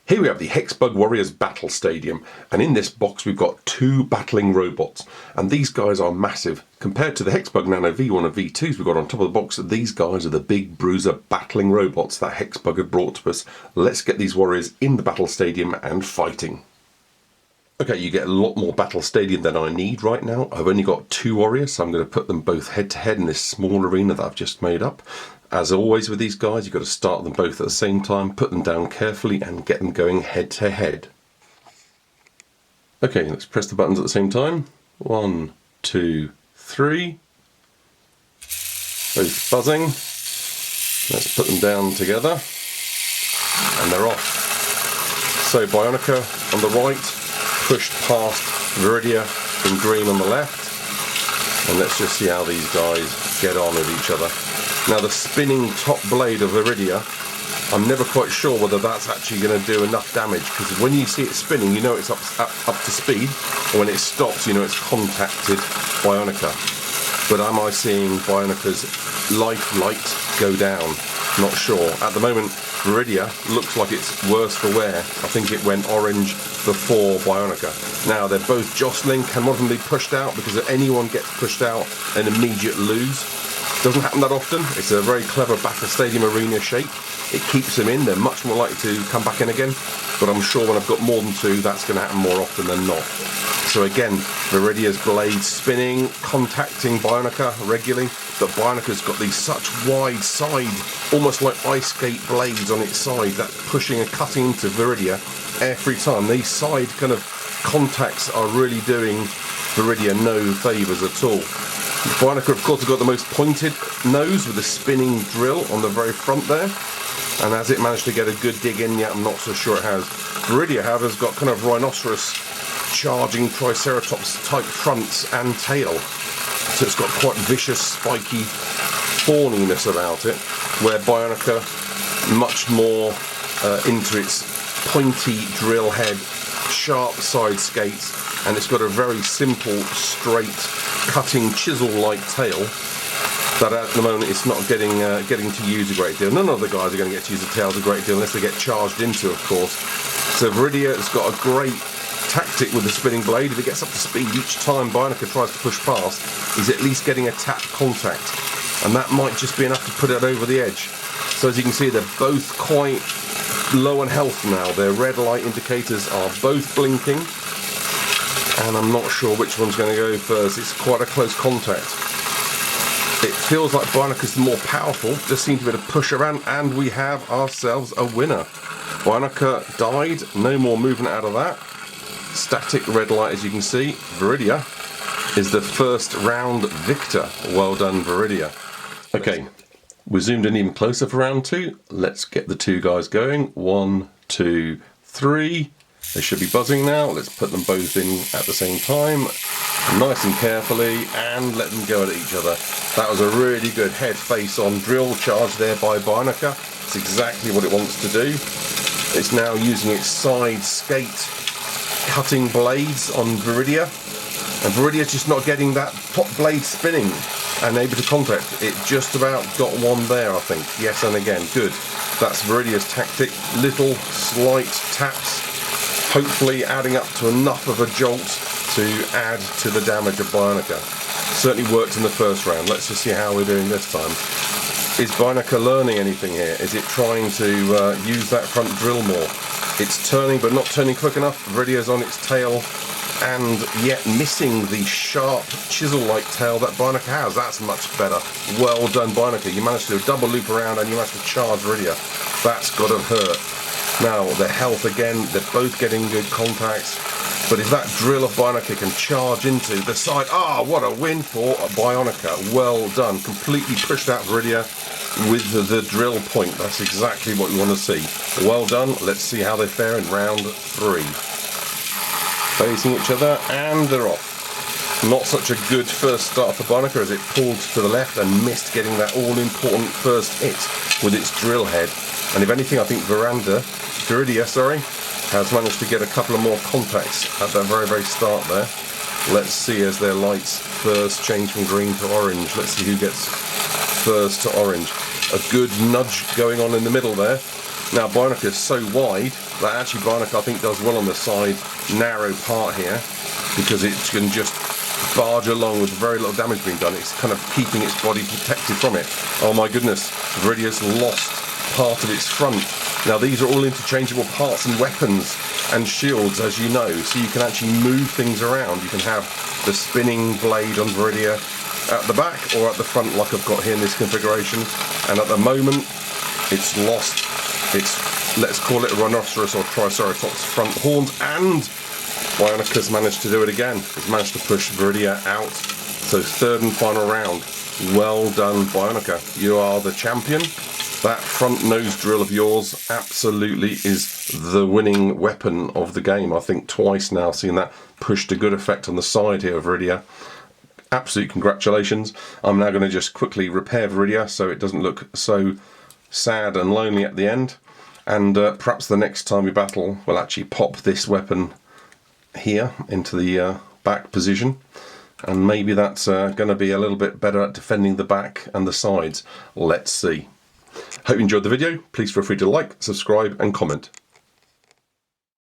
Here we have the HexBug Warriors Battle Stadium, and in this box we've got two battling robots, and these guys are massive. Compared to the HexBug Nano V1 and V2s we've got on top of the box, these guys are the big bruiser battling robots that HexBug had brought to us. Let's get these warriors in the battle stadium and fighting. Okay, you get a lot more battle stadium than I need right now. I've only got two warriors, so I'm going to put them both head to head in this small arena that I've just made up. As always with these guys, you've got to start them both at the same time, put them down carefully and get them going head to head. Okay, let's press the buttons at the same time. 1, 2, 3. Both buzzing. Let's put them down together. And they're off. So Bionika on the right, pushed past Viridia in green on the left. And let's just see how these guys get on with each other. Now the spinning top blade of Viridia, I'm never quite sure whether that's actually going to do enough damage, because when you see it spinning you know it's up to speed, and when it stops you know it's contacted Bionika. But am I seeing Bionika's life light go down? Not sure. At the moment Viridia looks like it's worse for wear. I think it went orange before Bionika. Now they're both jostling. Can one of them be pushed out? Because if anyone gets pushed out, an immediate lose. Doesn't happen that often. It's a very clever battle stadium arena shape. It keeps them in. They're much more likely to come back in again. But I'm sure when I've got more than two, that's going to happen more often than not. So again, Viridia's blade spinning, contacting Bionika regularly. But Bionika's got these such wide side, almost like ice skate blades on its side, that pushing and cutting into Viridia every time. These side kind of contacts are really doing Viridia no favours at all. Bionika, of course, has got the most pointed nose with a spinning drill on the very front there. And has it managed to get a good dig in yet? I'm not so sure it has. Viridia, however, has got kind of rhinoceros charging triceratops type fronts and tail. So it's got quite vicious, spiky thorniness about it, where Bionika much more into its pointy drill head, sharp side skates, and it's got a very simple, straight, cutting chisel-like tail that at the moment it's not getting to use a great deal. None of the guys are going to get to use the tails a great deal unless they get charged into, of course. So Viridia has got a great tactic with the spinning blade. If it gets up to speed, each time Bionika tries to push past, he's at least getting a tap contact, and that might just be enough to put it over the edge. So as you can see, they're both quite low on health now. Their red light indicators are both blinking, and I'm not sure which one's going to go first. It's quite a close contact. It feels like Bionika's the more powerful, just seems to be able to push around, and we have ourselves a winner. Bionika died, no more movement out of that. Static red light, as you can see. Viridia is the first round victor. Well done, Viridia. Okay, we zoomed in even closer for round two. Let's get the two guys going. 1, 2, 3. They should be buzzing now. Let's put them both in at the same time, nice and carefully, and let them go at each other. That was a really good head face on drill charge there by Bionika. It's exactly what it wants to do. It's now using its side skate cutting blades on Viridia, and Viridia's just not getting that top blade spinning and able to contact. It just about got one there, I think. Yes, and again, good. That's Viridia's tactic. Little slight taps, hopefully adding up to enough of a jolt to add to the damage of Bionika. Certainly worked in the first round. Let's just see how we're doing this time. Is Bionika learning anything here? Is it trying to use that front drill more? It's turning, but not turning quick enough. Viridia's on its tail, and yet missing the sharp chisel-like tail that Bionika has. That's much better. Well done, Bionika. You managed to do a double loop around and you managed to charge Viridia. That's got to hurt. Now, their health again, they're both getting good contacts. But if that drill of Bionika can charge into the side, what a win for Bionika. Well done. Completely pushed out Viridia with the drill point. That's exactly what you want to see. Well done. Let's see how they fare in round 3. Facing each other, and they're off. Not such a good first start for Bionika as it pulled to the left and missed getting that all-important first hit with its drill head. And if anything, I think Viridia, has managed to get a couple of more contacts at the very, very start there. Let's see as their lights first change from green to orange. Let's see who gets first to orange. A good nudge going on in the middle there. Now Bionika is so wide that actually Bionika, I think, does well on the side narrow part here, because it can just barge along with very little damage being done. It's kind of keeping its body protected from it. Oh my goodness, Viridia's lost part of its front. Now these are all interchangeable parts and weapons and shields, as you know, so you can actually move things around. You can have the spinning blade on Viridia at the back or at the front, like I've got here in this configuration, and at the moment it's lost its, let's call it a rhinoceros or triceratops front horns, and Bionika's managed to do it again. It's managed to push Viridia out. So third and final round. Well done, Bionika. You are the champion. That front nose drill of yours absolutely is the winning weapon of the game. I think twice now, seeing that push to good effect on the side here of Viridia. Absolute congratulations. I'm now going to just quickly repair Viridia so it doesn't look so sad and lonely at the end. And perhaps the next time we battle, we'll actually pop this weapon here into the back position. And maybe that's going to be a little bit better at defending the back and the sides. Let's see. Hope you enjoyed the video. Please feel free to like, subscribe and comment.